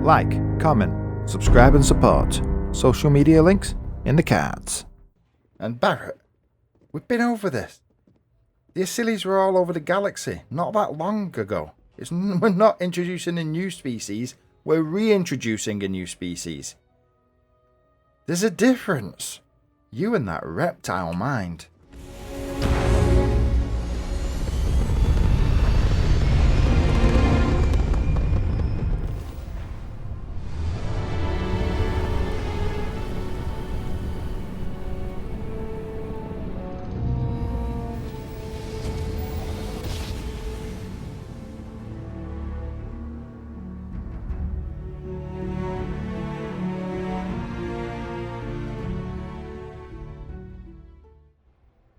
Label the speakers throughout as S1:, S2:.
S1: Like, comment, subscribe and support. Social media links in the cards.
S2: And Barrett, we've been over this. The Acilies were all over the galaxy not that long ago. We're not introducing a new species, we're reintroducing a new species. There's a difference. You and that reptile mind.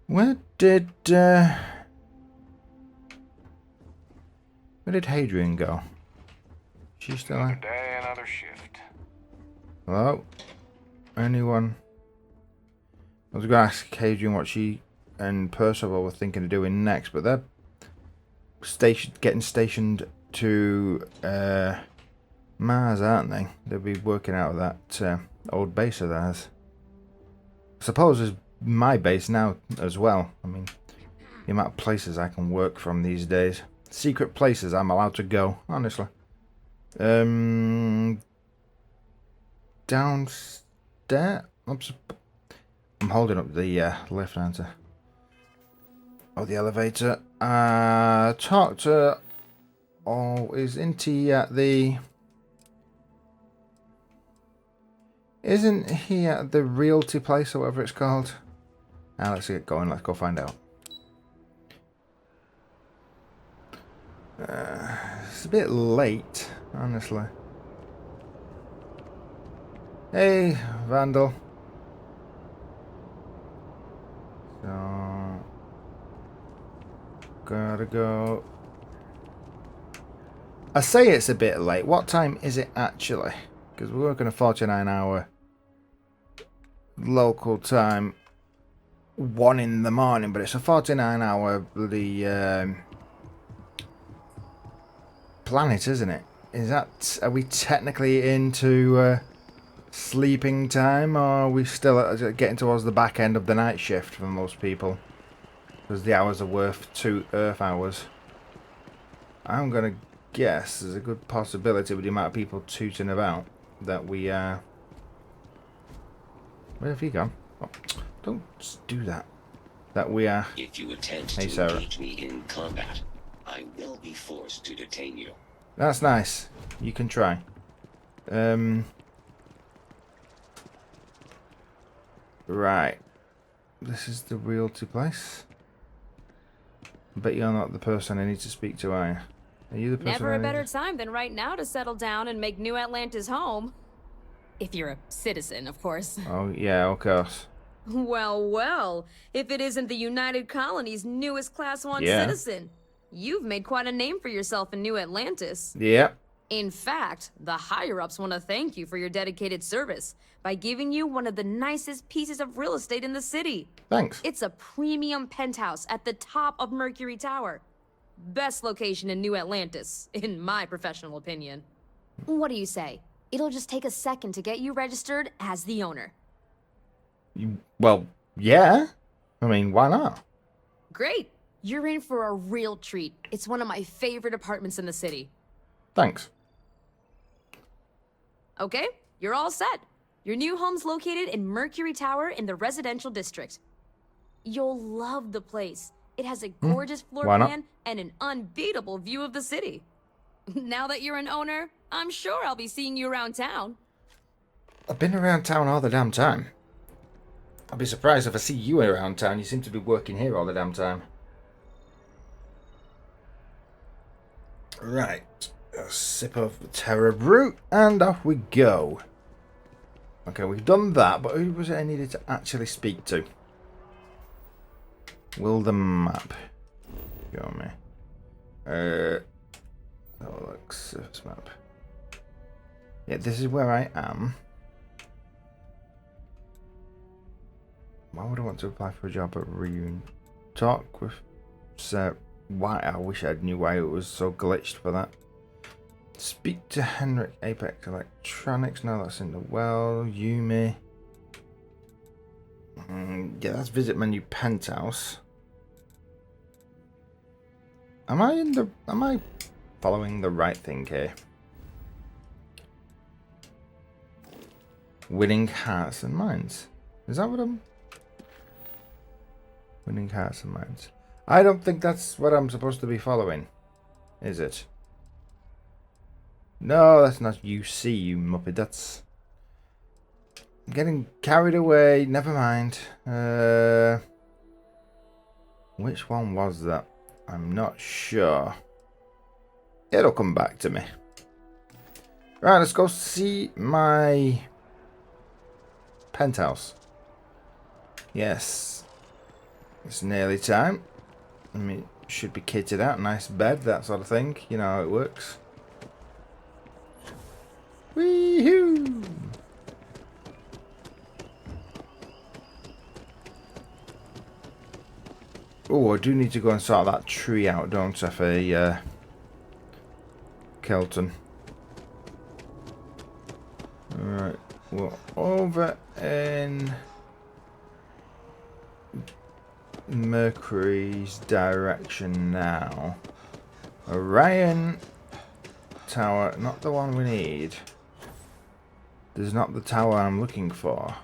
S2: Where did Hadrian go? She's still
S3: Another
S2: there?
S3: day, another shift.
S2: Hello? Anyone? I was going to ask Hadrian what she and Percival were thinking of doing next, but they're getting stationed to Mars, aren't they? They'll be working out of that old base of theirs. I suppose it's my base now as well. I mean, the amount of places I can work from these days. Secret places I'm allowed to go, honestly. Downstairs? I'm holding up the lift, aren't I? Oh, the elevator. Talk to... Oh, isn't he at the... Isn't he at the realty place or whatever it's called? Now let's get going. Let's go find out. It's a bit late, honestly. Hey, Vandal. So, gotta go. I say it's a bit late. What time is it actually? Because we're working a 49-hour local time. 1 in the morning, but it's a 49-hour bloody planet, isn't it? Is that... Are we technically into sleeping time, or are we still getting towards the back end of the night shift for most people? Because the hours are worth 2 Earth hours. I'm going to guess there's a good possibility with the amount of people tooting about that we are... Where have you gone? Oh, don't do that. That we are...
S4: If you attempt
S2: Hey,
S4: to
S2: Sarah.
S4: engage me in combat, I will be forced to detain you.
S2: That's nice. You can try. Right. This is the realty place. I bet you're not the person I need to speak to, are you? Are you the person
S5: Never
S2: I
S5: a
S2: need
S5: better
S2: to...
S5: time than right now to settle down and make New Atlantis home. If you're a citizen, of course.
S2: Oh, yeah, of course.
S5: Well, well, if it isn't the United Colony's newest Class 1
S2: Yeah.
S5: citizen. You've made quite a name for yourself in New Atlantis.
S2: Yeah.
S5: In fact, the higher-ups want to thank you for your dedicated service by giving you one of the nicest pieces of real estate in the city.
S2: Thanks.
S5: It's a premium penthouse at the top of Mercury Tower. Best location in New Atlantis, in my professional opinion. What do you say? It'll just take a second to get you registered as the owner.
S2: Well, yeah. I mean, why not?
S5: Great! You're in for a real treat. It's one of my favorite apartments in the city.
S2: Thanks.
S5: Okay, you're all set. Your new home's located in Mercury Tower in the residential district. You'll love the place. It has a gorgeous floor
S2: Why not?
S5: plan and an unbeatable view of the city. Now that you're an owner, I'm sure I'll be seeing you around town.
S2: I've been around town all the damn time. I'll be surprised if I see you around town. You seem to be working here all the damn time. Right. A sip of the Terra Brute, and off we go. Okay, we've done that, but who was it I needed to actually speak to? Will the map go me? Oh, look, surface map. Yeah, this is where I am. Why would I want to apply for a job at Reunion? Talk with Sir. Why? I wish I knew why it was so glitched for that. Speak to Henrik, Apex Electronics. No, that's in the well. Yumi. Yeah, that's visit menu penthouse. Am I following the right thing here? Winning hearts and minds. Is that what I'm... Winning hearts and minds. I don't think that's what I'm supposed to be following. Is it? No, that's not UC, you muppet. That's... I'm getting carried away. Never mind. Which one was that? I'm not sure. It'll come back to me. Right, let's go see my penthouse. Yes. It's nearly time. I mean, should be kitted out. Nice bed, that sort of thing. You know how it works. Wee-hoo! Oh, I do need to go and sort that tree out, don't I, for Kelton. Alright, we're over in Mercury's direction now. Orion Tower, not the one we need. There's not the tower I'm looking for.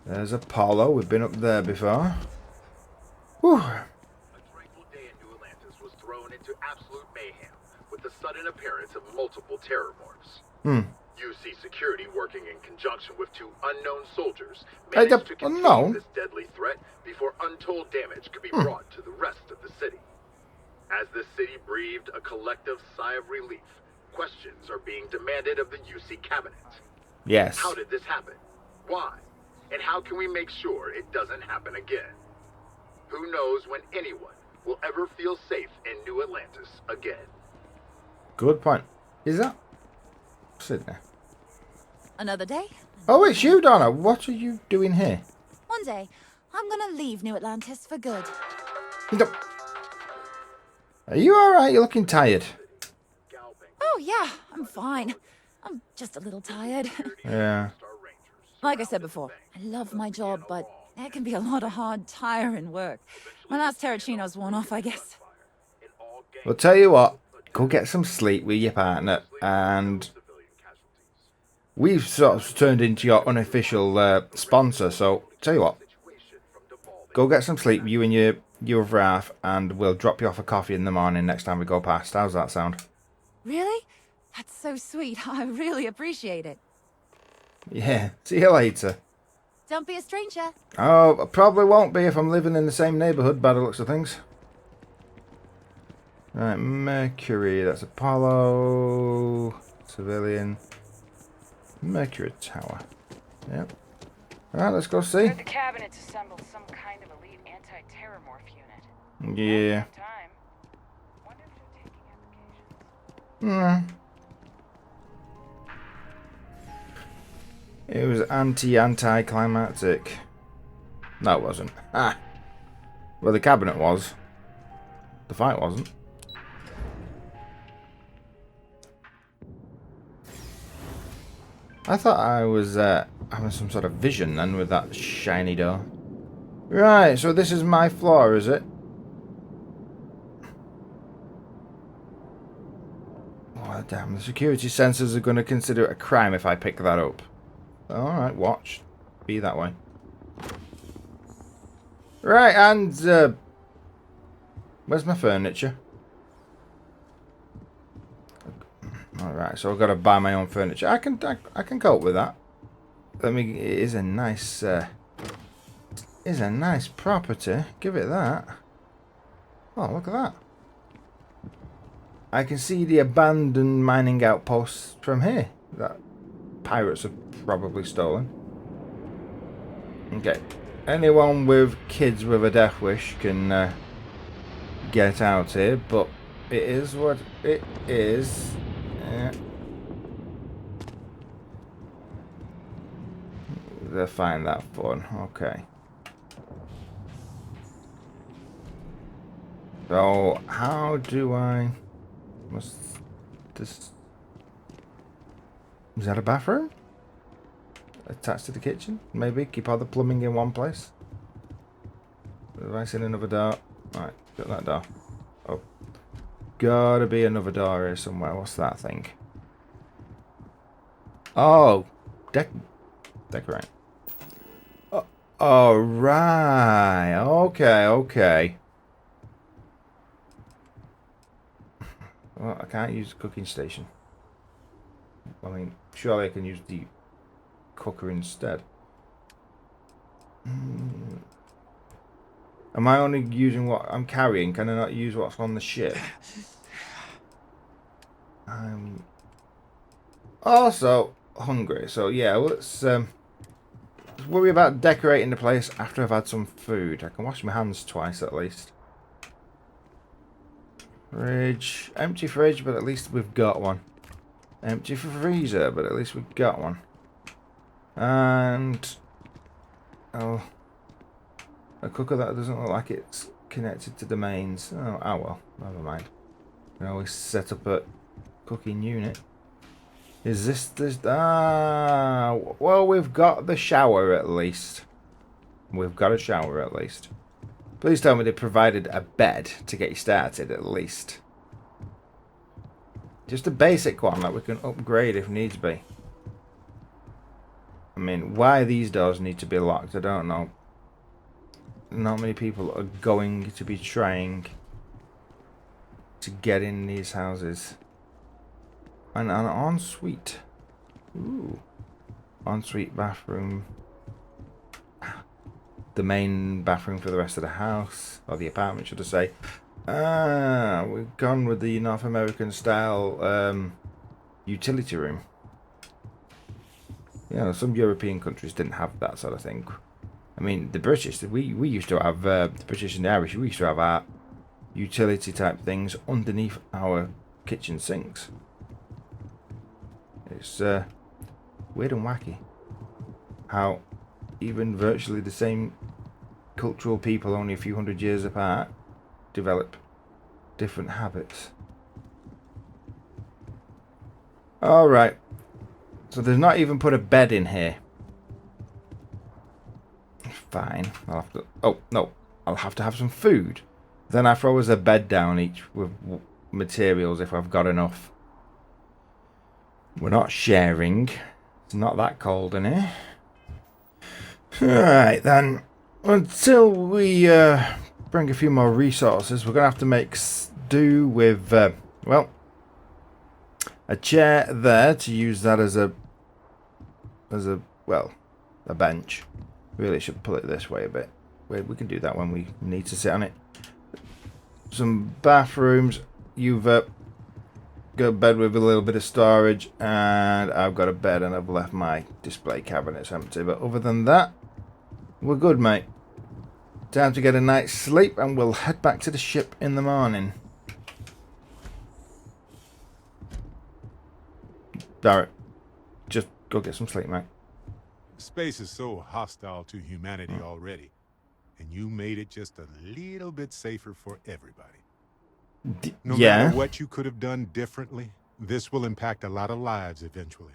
S2: There's Apollo, we've been up there before. Whew.
S3: A tranquil day in New Atlantis was thrown into absolute mayhem with the sudden appearance of multiple terror morphs. UC security, working in conjunction with two unknown soldiers, managed to contain this deadly threat before untold damage could be brought to the rest of the city. As the city breathed a collective sigh of relief, questions are being demanded of the UC cabinet.
S2: Yes.
S3: How did this happen? Why? And how can we make sure it doesn't happen again? Who knows when anyone will ever feel safe in New Atlantis again?
S2: Good point. Is that Sydney?
S6: Another day?
S2: Oh, it's you, Donna. What are you doing here?
S6: One day, I'm gonna leave New Atlantis for good.
S2: Are you alright? You're looking tired.
S6: Oh, yeah, I'm fine. I'm just a little tired.
S2: Yeah.
S6: Like I said before, I love my job, but it can be a lot of hard, tiring work. My last Terracino's worn off, I guess.
S2: Well, tell you what. Go get some sleep with your partner, and we've sort of turned into your unofficial sponsor, so tell you what. Go get some sleep, you and your other half, and we'll drop you off a coffee in the morning next time we go past. How's that sound?
S6: Really? That's so sweet. I really appreciate it.
S2: Yeah, see you later.
S6: Don't be a stranger.
S2: Oh, I probably won't be if I'm living in the same neighbourhood, by the looks of things. Right, Mercury, that's Apollo, civilian, Mercury Tower. Yep. Alright, let's go see.
S7: The cabinet's assembled some kind of elite anti-terror morph unit.
S2: Yeah.
S7: Time. Wonder if they're taking applications.
S2: It was anticlimactic. No, it wasn't. Ah. Well, the cabinet was. The fight wasn't. I thought I was having some sort of vision then with that shiny door. Right, so this is my floor, is it? Oh, damn. The security sensors are going to consider it a crime if I pick that up. Alright, watch. Be that way. Right, and where's my furniture? Alright, so I've got to buy my own furniture. I can cope with that. I mean, it is a nice property. Give it that. Oh, look at that. I can see the abandoned mining outposts from here that pirates have probably stolen. Okay. Anyone with kids with a death wish can get out here, but it is what it is. Yeah. They find that fun. Okay. So how do I? Is that a bathroom? Attached to the kitchen? Maybe? Keep all the plumbing in one place? Have I seen another door? Right, got that door. Oh. Gotta be another door here somewhere. What's that thing? Oh! Decorate. Oh, right. Okay, okay. Well, I can't use the cooking station. I mean, surely I can use the cooker instead. Am I only using what I'm carrying? Can I not use what's on the ship? I'm also hungry, so yeah, let's worry about decorating the place after I've had some food. I can wash my hands twice at least. Fridge. Empty fridge, but at least we've got one. Empty freezer, but at least we've got one. And... oh... a cooker that doesn't look like it's connected to the mains. Oh, well. Never mind. We can always set up a cooking unit. Is this... ah... well, we've got the shower at least. We've got a shower at least. Please tell me they provided a bed to get you started at least. Just a basic one that we can upgrade if needs be. I mean, why these doors need to be locked, I don't know. Not many people are going to be trying to get in these houses. And an ensuite. Ooh. Ensuite bathroom. The main bathroom for the rest of the house, or the apartment, should I say. Ah, we've gone with the North American style utility room. You know, some European countries didn't have that sort of thing. I mean, the British, we used to have, the British and the Irish, we used to have our utility type things underneath our kitchen sinks. It's weird and wacky how even virtually the same cultural people, only a few hundred years apart, develop different habits. Alright, so they've not even put a bed in here. Fine, I'll have to... oh, no, I'll have to have some food. Then I throw us a bed down each with materials if I've got enough. We're not sharing. It's not that cold in here. Alright then, until we bring a few more resources, we're going to have to make do with, well, a chair there to use that as a, well, a bench. Really should pull it this way a bit. We can do that when we need to sit on it. Some bathrooms. You've got a bed with a little bit of storage, and I've got a bed and I've left my display cabinets empty. But other than that, we're good, mate. Time to get a night's sleep and we'll head back to the ship in the morning. Barrett, just go get some sleep, mate.
S8: Space is so hostile to humanity already, and you made it just a little bit safer for everybody. No matter what you could have done differently, this will impact a lot of lives eventually.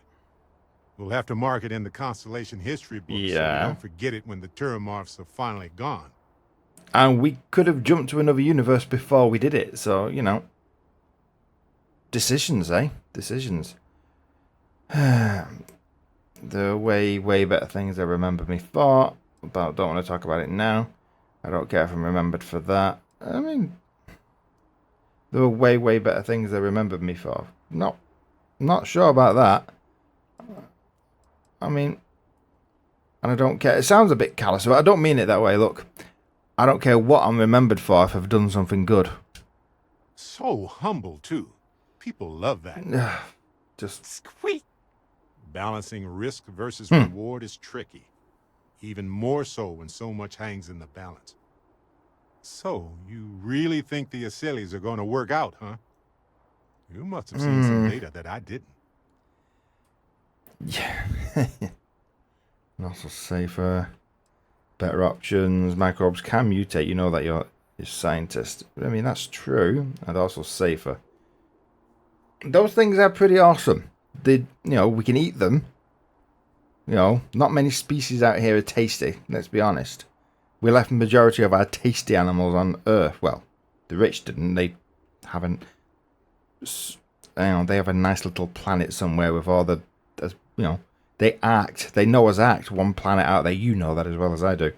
S8: We'll have to mark it in the Constellation history books so we don't forget it when the Terramorphs are finally gone.
S2: And we could have jumped to another universe before we did it, so, you know. Decisions, eh? Decisions. There are way, way better things I remember me for, but I don't want to talk about it now. I don't care if I'm remembered for that. I mean, there were way, way better things they remembered me for. Not sure about that. I mean, and I don't care. It sounds a bit callous, but I don't mean it that way. Look, I don't care what I'm remembered for if I've done something good.
S8: So humble, too. People love that.
S2: Just
S8: squeak. Balancing risk versus reward is tricky. Even more so when so much hangs in the balance. So, you really think the Aceles are going to work out, huh? You must have seen some data that I didn't.
S2: Yeah. Also safer. Better options. Microbes can mutate. You know that you're a scientist. I mean, that's true. And also safer. those things are pretty awesome. We can eat them. Not many species out here are tasty, let's be honest. We left the majority of our tasty animals on Earth. Well, the rich didn't. They haven't. They have a nice little planet somewhere with all the. They know us act one planet out there. You know that as well as I do.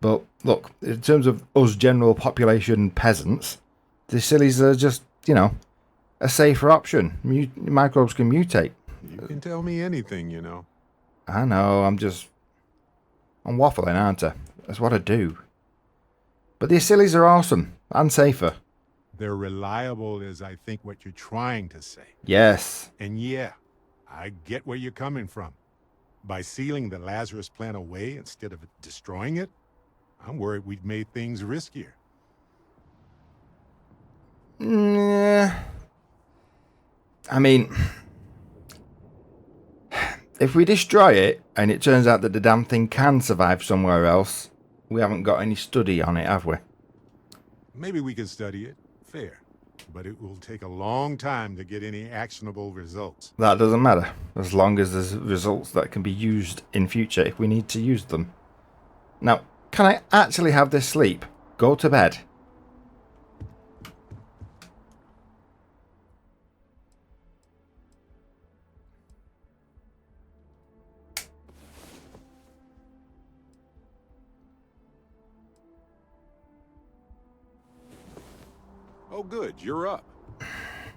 S2: But look, in terms of us general population peasants, the sillies are just, a safer option. Microbes can mutate.
S8: You can tell me anything,
S2: I know, I'm waffling, aren't I? That's what I do. But the sillies are awesome and safer.
S8: They're reliable is, I think, what you're trying to say.
S2: Yes.
S8: And yeah, I get where you're coming from. By sealing the Lazarus plant away instead of destroying it, I'm worried we've made things riskier.
S2: I mean, if we destroy it and it turns out that the damn thing can survive somewhere else, we haven't got any study on it, have we?
S8: Maybe we could study it. Fair. But it will take a long time to get any actionable results.
S2: That doesn't matter, as long as there's results that can be used in future if we need to use them. Now, can I actually have this sleep? Go to bed.
S8: Oh, good. You're up.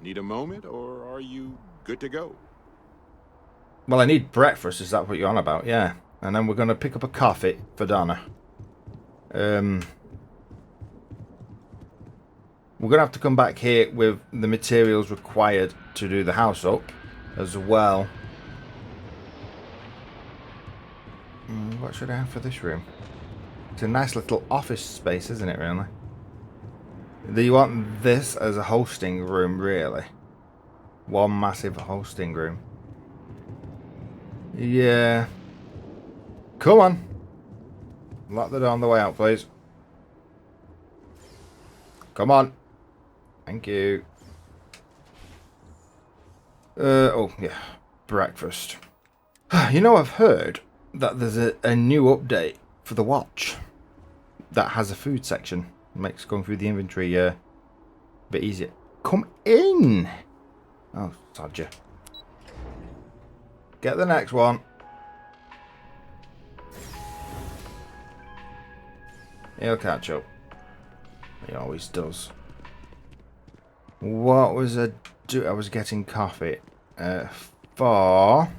S8: Need a moment, or are you good to go?
S2: Well, I need breakfast. Is that what you're on about? Yeah. And then we're going to pick up a coffee for Donna. We're going to have to come back here with the materials required to do the house up as well. What should I have for this room? It's a nice little office space, isn't it, really? Do you want this as a hosting room, really? One massive hosting room. Yeah. Come on. Lock the door on the way out, please. Come on. Thank you. Oh, yeah. Breakfast. I've heard that there's a new update for the watch that has a food section. Makes going through the inventory a bit easier. Come in! Oh, sodger. Get the next one. He'll catch up. He always does. What was I doing? I was getting coffee for...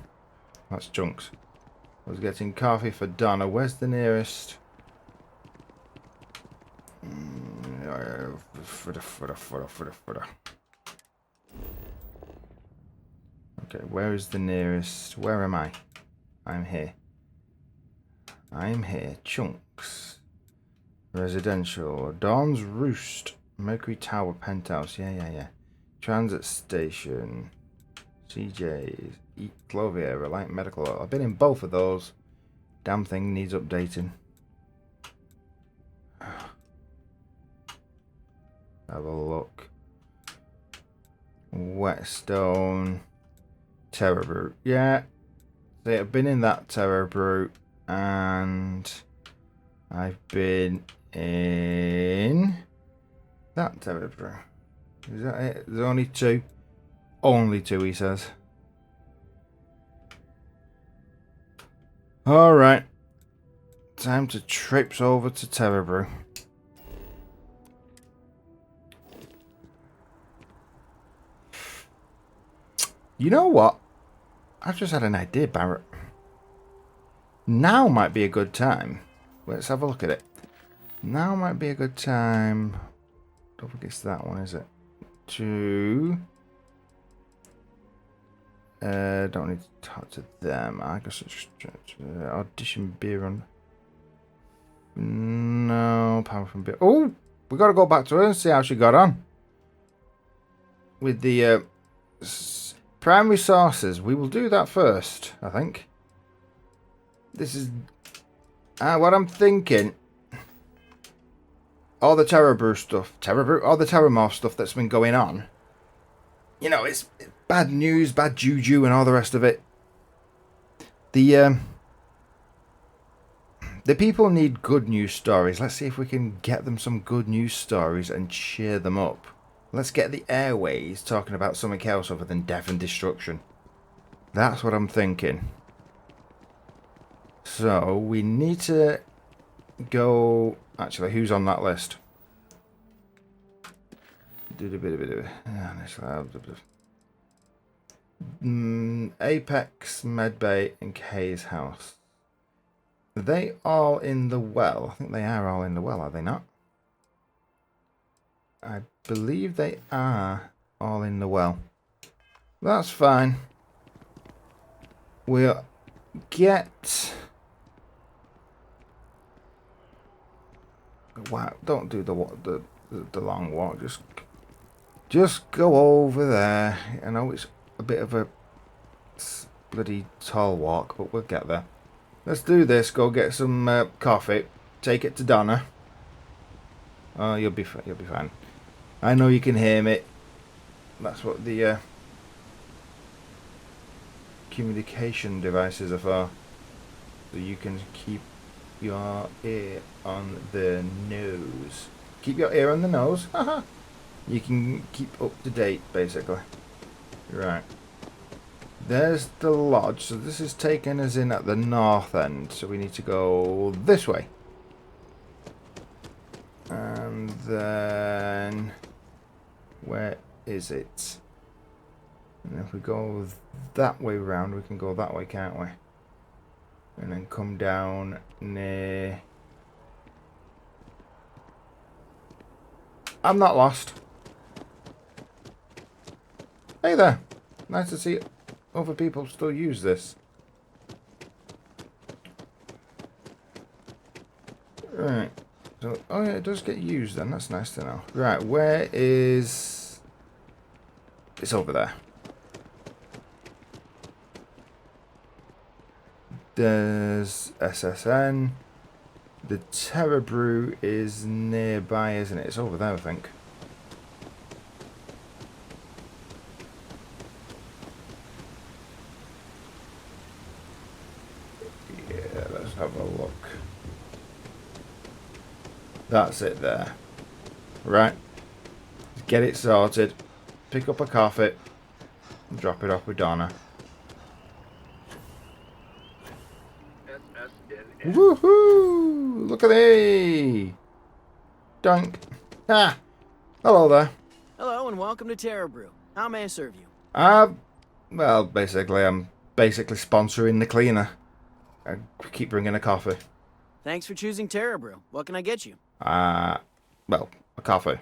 S2: That's Chunks. I was getting coffee for Donna. Where's the nearest... Okay, where is the nearest? Where am I? I'm here. I'm here. Chunks. Residential. Dawn's Roost. Mercury Tower Penthouse. Yeah. Transit Station. CJ's. Eat Clovier. Reliant Medical. I've been in both of those. Damn thing needs updating. Have a look. Whetstone. Terror Brute. Yeah. See, I've been in that Terror Brute. And I've been in that Terror Brute. Is that it? There's only two. Only two, he says. Alright. Time to trips over to Terror Brew. You know what? I've just had an idea, Barrett. Now might be a good time. Let's have a look at it. Now might be a good time. Don't forget it's that one, is it? To... don't need to talk to them. I guess it's audition beer on. No, power from beer. Oh, we got to go back to her and see how she got on with the primary sources. We will do that first, I think. This is what I'm thinking. All the Terror Brew stuff, all the Terramorph stuff that's been going on. you know, it's bad news, bad juju, and all the rest of it. The people need good news stories. Let's see if we can get them some good news stories and cheer them up. Let's get the airways talking about something else other than death and destruction. That's what I'm thinking. So, we need to go... Actually, who's on that list? Apex, Medbay, and Kay's house. Are they all in the well? I think they are all in the well, are they not? I believe they are all in the well. That's fine. We'll get... Wow, don't do the long walk. Just go over there. I know it's a bit of a bloody tall walk, but we'll get there. Let's do this. Go get some coffee. Take it to Donna. Oh, you'll be fine. I know you can hear me. That's what the communication devices are for. So you can keep your ear on the nose. Keep your ear on the nose. Haha. You can keep up to date, basically. Right. There's the lodge. So this is taking us in at the north end. So we need to go this way. And then... Where is it? And if we go that way round, we can go that way, can't we? And then come down near... I'm not lost. Hey there. Nice to see other people still use this. Right. So, oh yeah, it does get used then. That's nice to know. Right, where is... It's over there. There's SSN. The Terror Brew is nearby, isn't it? It's over there, I think. Yeah, let's have a look. That's it there. Right. Get it sorted. Pick up a coffee. And drop it off with Donna. Woohoo! Look at me! Dunk. Ah! Hello there.
S9: Hello and welcome to Terror Brew. How may I serve you?
S2: Well, basically, I'm sponsoring the cleaner. I keep bringing a coffee.
S9: Thanks for choosing Terror Brew. What can I get you?
S2: Well, a coffee.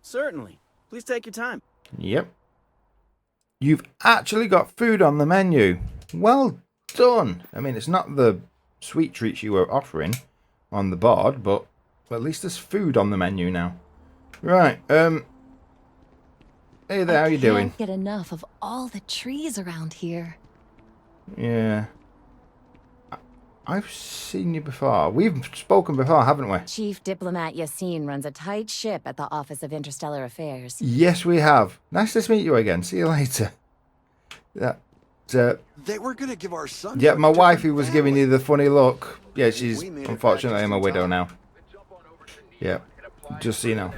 S9: Certainly. Please take your time.
S2: Yep. You've actually got food on the menu. Well done. I mean, it's not the sweet treats you were offering on the board, but at least there's food on the menu now. Right, hey there, how you doing?
S10: I can't get enough of all the trees around here.
S2: Yeah. I've seen you before. We've spoken before, haven't we?
S10: Chief Diplomat Yassine runs a tight ship at the Office of Interstellar Affairs.
S2: Yes, we have. Nice to meet you again. See you later.
S11: They were gonna give our son.
S2: Yeah, my wife who was giving you the funny look. Yeah, she's unfortunately I'm a widow now. Yeah, just so you know.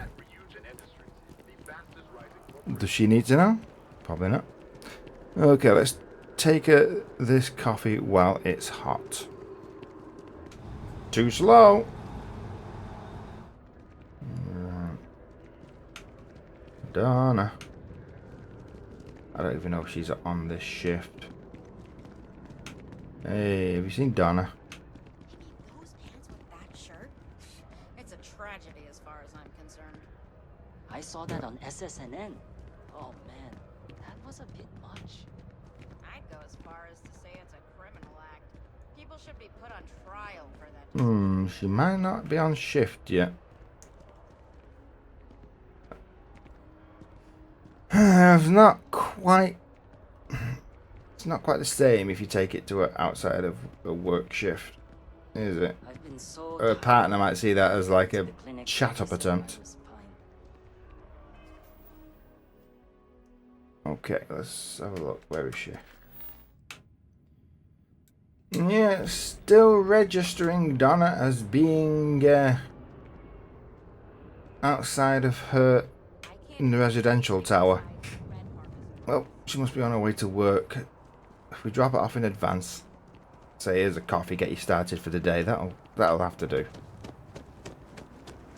S2: Does she need to know? Probably not. Okay, let's take this coffee while it's hot. Too slow. Donna. I don't even know if she's on this shift. Hey, have you seen Donna?
S12: Those pants with that shirt? It's a tragedy as far as I'm concerned.
S13: I saw that on SSNN. Oh man, that was a bit much.
S12: I'd go as far as to say it's a criminal act. People should be put on trial for that.
S2: She might not be on shift yet. It's not quite the same if you take it to outside of a work shift, is it? Her partner might see that as like a chat-up attempt. Okay, let's have a look. Where is she? Yeah, still registering Donna as being outside of her in the residential tower. Well, she must be on her way to work. If we drop it off in advance, say here's a coffee, get you started for the day, that'll have to do.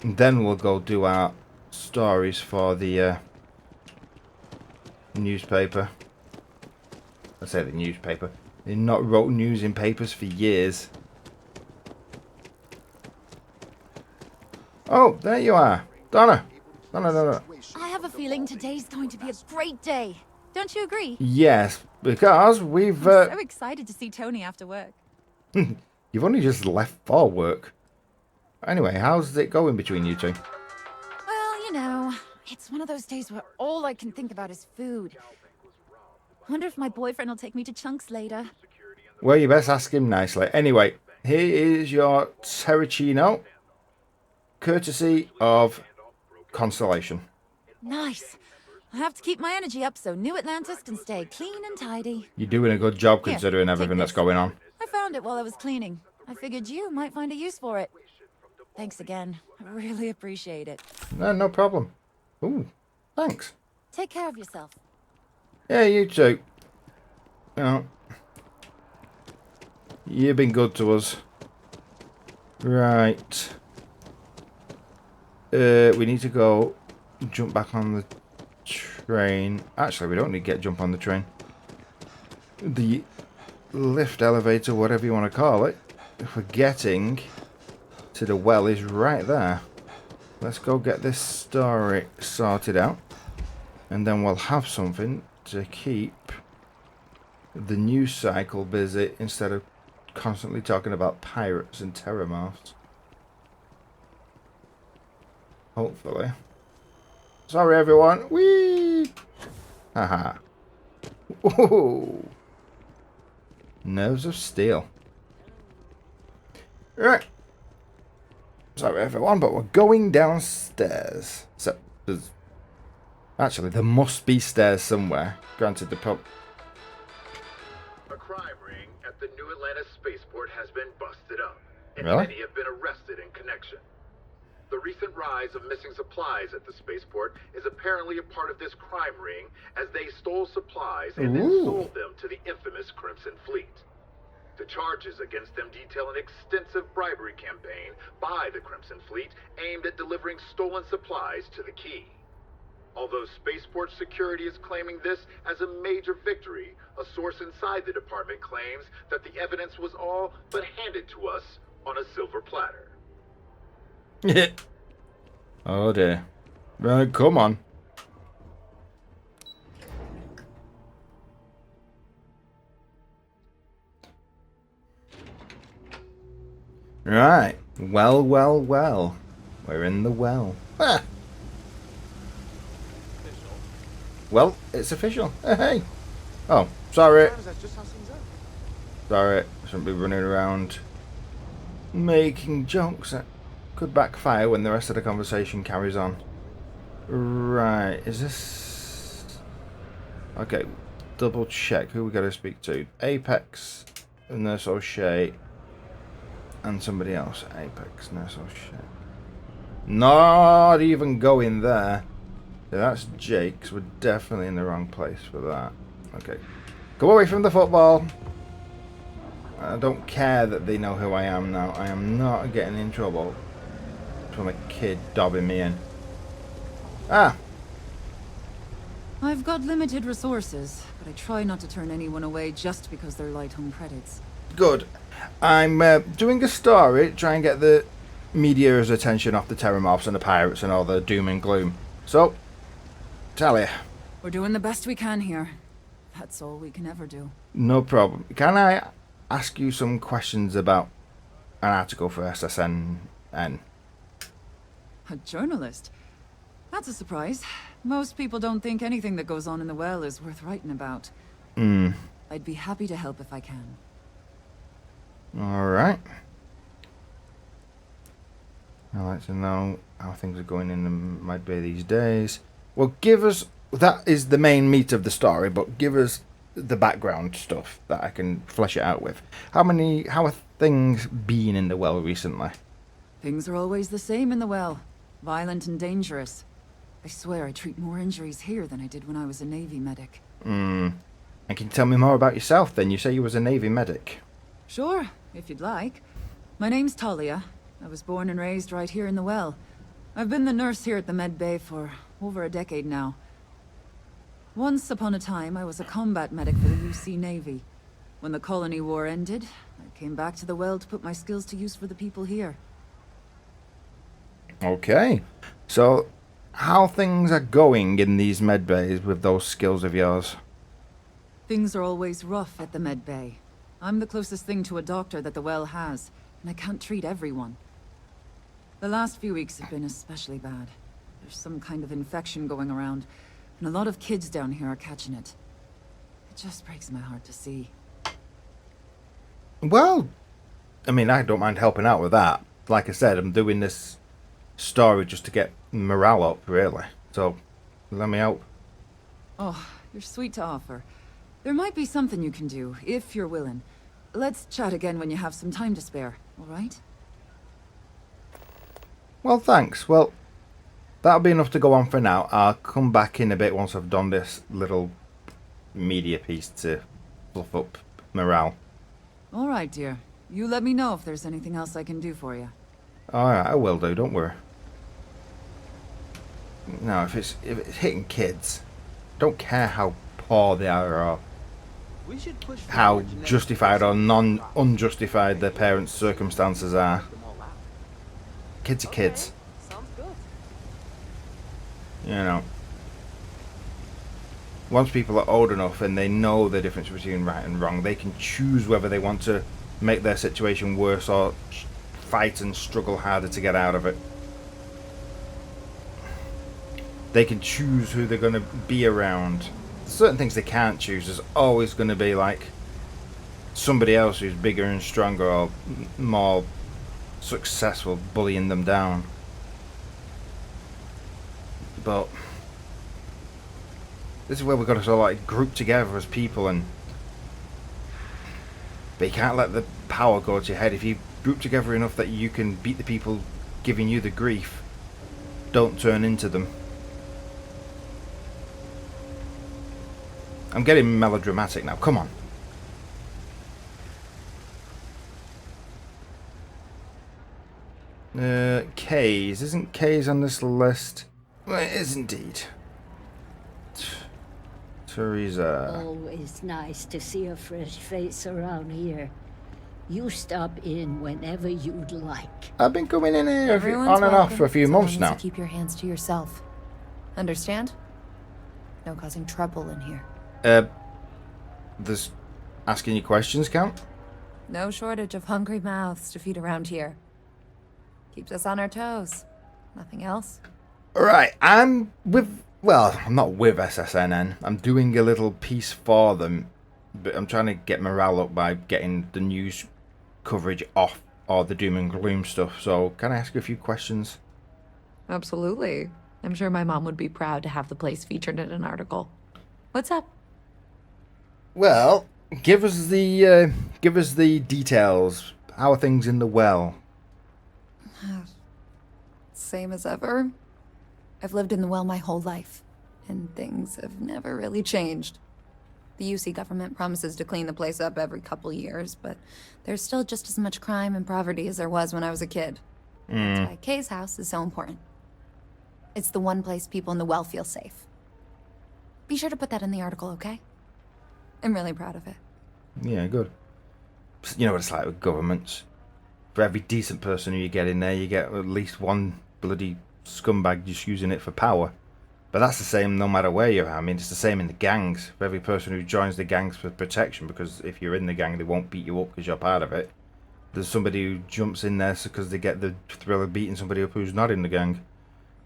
S2: And then we'll go do our stories for the newspaper. I say the newspaper. They've not wrote news in papers for years. Oh, there you are. Donna. Donna.
S6: I have a feeling today's going to be a great day. Don't you agree?
S2: Yes, because we've...
S6: I'm so excited to see Tony after work.
S2: You've only just left for work. Anyway, how's it going between you two?
S6: Well, you know, it's one of those days where all I can think about is food. Wonder if my boyfriend will take me to Chunks later.
S2: Well, you best ask him nicely. Anyway, here is your Terracino, courtesy of Constellation.
S6: Nice. I have to keep my energy up so New Atlantis can stay clean and tidy.
S2: You're doing a good job considering everything that's going on.
S6: I found it while I was cleaning. I figured you might find a use for it. Thanks again. I really appreciate it.
S2: No problem. Ooh, thanks.
S6: Take care of yourself.
S2: Yeah, you too. You know, you've been good to us. Right. We need to go jump back on the train. Actually, we don't need to jump on the train. The lift, elevator, whatever you want to call it. If we're getting to the well is right there. Let's go get this story sorted out. And then we'll have something to keep the news cycle busy instead of constantly talking about pirates and terramorphs. Hopefully. Sorry everyone. Whee! Haha. Whoa. Nerves of steel. Right. Sorry everyone, but we're going downstairs. So there's actually there must be stairs somewhere. Granted, the pub.
S3: A crime ring at the New Atlantis spaceport has been busted up, and
S2: Really?
S3: many have been arrested in connection. The recent rise of missing supplies at the spaceport is apparently a part of this crime ring, as they stole supplies and then sold them to the infamous Crimson Fleet. The charges against them detail an extensive bribery campaign by the Crimson Fleet aimed at delivering stolen supplies to the Key. Although Spaceport Security is claiming this as a major victory, a source inside the department claims that the evidence was all but handed to us on a silver platter.
S2: Oh dear. Right, come on. Right. Well. We're in the well. Ah. Well, it's official. Hey. Oh, sorry. Sorry. Shouldn't be running around making jokes. That could backfire when the rest of the conversation carries on. Right. Is this... Okay. Double check. Who we got to speak to? Apex, Nurse O'Shea, and somebody else. Apex, Nurse O'Shea. Not even going there. So that's Jake's. We're definitely in the wrong place for that. Okay. Go away from the football. I don't care that they know who I am now. I am not getting in trouble from a kid dobbing me in. Ah!
S6: I've got limited resources, but I try not to turn anyone away just because they're light on credits.
S2: Good. I'm doing a story, try and get the media's attention off the terramorphs and the pirates and all the doom and gloom. So, tell you.
S6: We're doing the best we can here. That's all we can ever do.
S2: No problem. Can I ask you some questions about an article for SSNN?
S6: A journalist? That's a surprise. Most people don't think anything that goes on in the well is worth writing about. I'd be happy to help if I can.
S2: Alright. I'd like to know how things are going in the Mad Bay these days. Well, give us that is the main meat of the story, but give us the background stuff that I can flesh it out with. How are things been in the well recently?
S6: Things are always the same in the well. Violent and dangerous. I swear I treat more injuries here than I did when I was a Navy medic.
S2: And can you tell me more about yourself then? You say you was a Navy medic.
S6: Sure, if you'd like. My name's Talia. I was born and raised right here in the well. I've been the nurse here at the med bay for over a decade now. Once upon a time, I was a combat medic for the UC Navy. When the colony war ended, I came back to the well to put my skills to use for the people here.
S2: Okay. So, how things are going in these med bays with those skills of yours?
S6: Things are always rough at the med bay. I'm the closest thing to a doctor that the well has, and I can't treat everyone. The last few weeks have been especially bad. There's some kind of infection going around, and a lot of kids down here are catching it. It just breaks my heart to see.
S2: Well, I mean, I don't mind helping out with that. Like I said, I'm doing this story just to get morale up, really. So, let me help.
S6: Oh, you're sweet to offer. There might be something you can do, if you're willing. Let's chat again when you have some time to spare, alright?
S2: Well, thanks. Well, that'll be enough to go on for now. I'll come back in a bit once I've done this little media piece to fluff up morale.
S6: Alright, dear. You let me know if there's anything else I can do for you.
S2: Alright, I will do, don't worry. Now, if it's hitting kids, don't care how poor they are or how justified or unjustified their parents' circumstances are. Kids are kids. You know. Once people are old enough and they know the difference between right and wrong, they can choose whether they want to make their situation worse or fight and struggle harder to get out of it. They can choose who they're going to be around. Certain things they can't choose. There's always going to be like somebody else who's bigger and stronger or more successful bullying them down. But this is where we've got to sort of like group together as people, but you can't let the power go to your head. If you group together enough that you can beat the people giving you the grief, don't turn into them. I'm getting melodramatic now, come on. K's. Isn't K's on this list? Well, it is indeed. Teresa.
S14: Always nice to see a fresh face around here. You stop in whenever you'd like.
S2: I've been coming in here on and off for a few months now.
S15: Keep your hands to yourself. Understand? No causing trouble in here.
S2: Does asking you questions count?
S15: No shortage of hungry mouths to feed around here. Keeps us on our toes. Nothing else?
S2: Right, I'm not with SSNN. I'm doing a little piece for them, but I'm trying to get morale up by getting the news coverage off all the doom and gloom stuff. So, can I ask you a few questions?
S15: Absolutely. I'm sure my mom would be proud to have the place featured in an article. What's up?
S2: Well, give us the details. How are things in the well?
S15: Same as ever. I've lived in the well my whole life, and things have never really changed. The UC government promises to clean the place up every couple years, but there's still just as much crime and poverty as there was when I was a kid. That's why Kay's house is so important. It's the one place people in the well feel safe. Be sure to put that in the article, okay? I'm really proud of it.
S2: Yeah, good. You know what it's like with governments. For every decent person who you get in there, you get at least one bloody scumbag just using it for power. But that's the same no matter where you're at. I mean, it's the same in the gangs. For every person who joins the gangs for protection, because if you're in the gang, they won't beat you up because you're part of it. There's somebody who jumps in there because they get the thrill of beating somebody up who's not in the gang.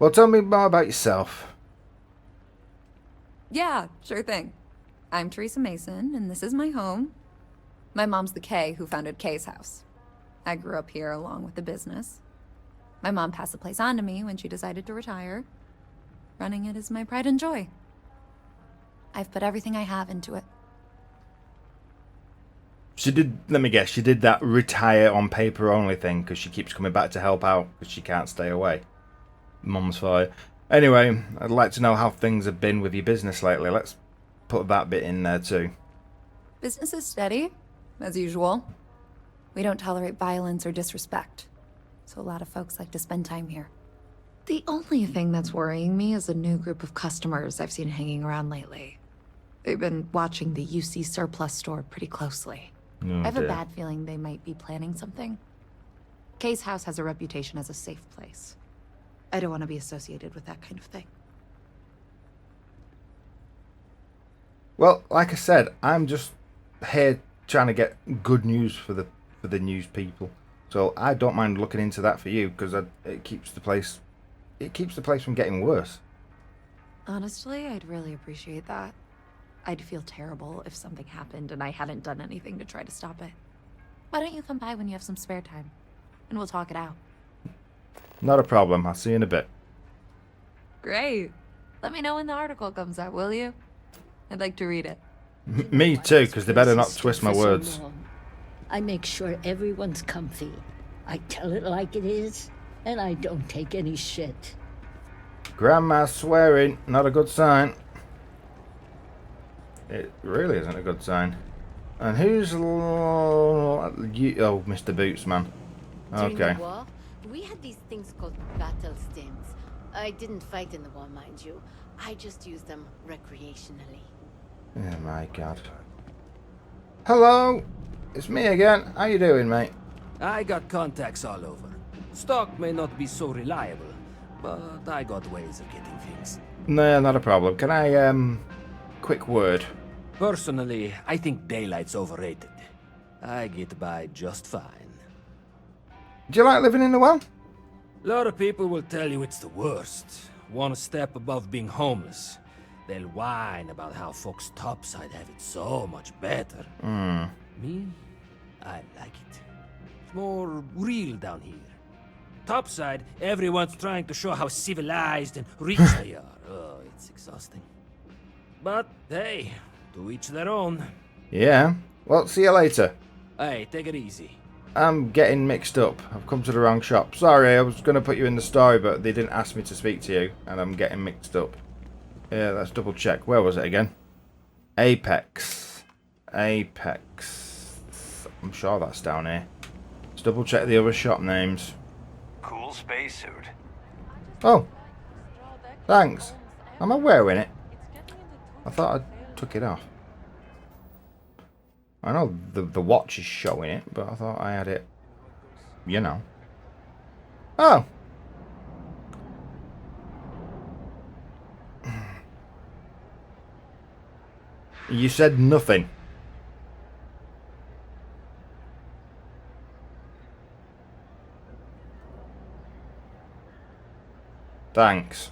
S2: Well, tell me more about yourself.
S15: Yeah, sure thing. I'm Teresa Mason, and this is my home. My mom's the Kay who founded Kay's house. I grew up here along with the business. My mom passed the place on to me when she decided to retire. Running it is my pride and joy. I've put everything I have into it.
S2: She did, let me guess, she did that retire on paper only thing because she keeps coming back to help out because she can't stay away. Mum's fire. Anyway, I'd like to know how things have been with your business lately. Let's put that bit in there too.
S15: Business is steady, as usual. We don't tolerate violence or disrespect, so a lot of folks like to spend time here.
S16: The only thing that's worrying me is a new group of customers I've seen hanging around lately. They've been watching the UC surplus store pretty closely.
S2: Oh,
S16: I have a
S2: dear.
S16: bad feeling they might be planning something. Kay's house has a reputation as a safe place. I don't want to be associated with that kind of thing.
S2: Well, like I said, I'm just here trying to get good news for the news people. So I don't mind looking into that for you because it keeps the place from getting worse.
S16: Honestly, I'd really appreciate that. I'd feel terrible if something happened and I hadn't done anything to try to stop it. Why don't you come by when you have some spare time, and we'll talk it out.
S2: Not a problem. I'll see you in a bit.
S16: Great. Let me know when the article comes out, will you? I'd like to read it.
S2: Me too, because they better not
S14: This is
S2: twist my
S14: for so
S2: words.
S14: long. I make sure everyone's comfy. I tell it like it is, and I don't take any shit.
S2: Grandma swearing, not a good sign. It really isn't a good sign. And who's you? Oh, Mr. Boots, man.
S17: During
S2: Okay.
S17: the war, we had these things called battle stims. I didn't fight in the war, mind you. I just used them recreationally.
S2: Oh my god. Hello, it's me again. How you doing, mate?
S18: I got contacts all over. Stock may not be so reliable, but I got ways of getting things.
S2: No, not a problem. Can I, quick word?
S18: Personally, I think daylight's overrated. I get by just fine.
S2: Do you like living in the well?
S18: A lot of people will tell you it's the worst. One step above being homeless. They'll whine about how folks topside have it so much better. Me? I like it. It's more real down here. Topside, everyone's trying to show how civilized and rich they are. Oh, it's exhausting. But hey, to each their own.
S2: Yeah. Well, see you later.
S18: Hey, take it easy.
S2: I'm getting mixed up. I've come to the wrong shop. Sorry, I was going to put you in the story, but they didn't ask me to speak to you, and I'm getting mixed up. Yeah, let's double check. Where was it again? Apex. Apex. I'm sure that's down here. Let's double check the other shop names.
S19: Cool spacesuit.
S2: Oh. Thanks. Am I wearing it? I thought I took it off. I know the watch is showing it, but I thought I had it, you know. Oh. You said nothing. Thanks.